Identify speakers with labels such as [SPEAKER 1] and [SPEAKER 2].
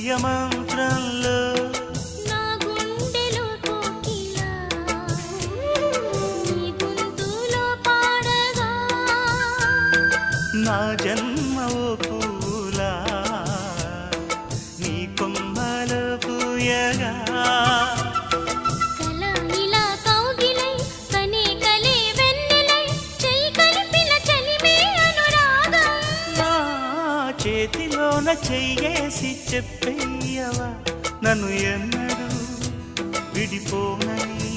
[SPEAKER 1] ప్రియ మంత్రంలో
[SPEAKER 2] నా గుండెలో కోకిలా నీ గొంతులో పాడగా
[SPEAKER 1] నా జన్మ ఓ పూలా నీ కొమ్మలో పూయగా
[SPEAKER 2] కల ఇలా కౌగిలై కనే కలే వెన్నెలై చెయ్యి కలిపిన చలిమే అనురాగం
[SPEAKER 1] నా చేతిలోన చెయ్యేసి చెప్పేయవా నన్ను ఎన్నడూ విడిపోనని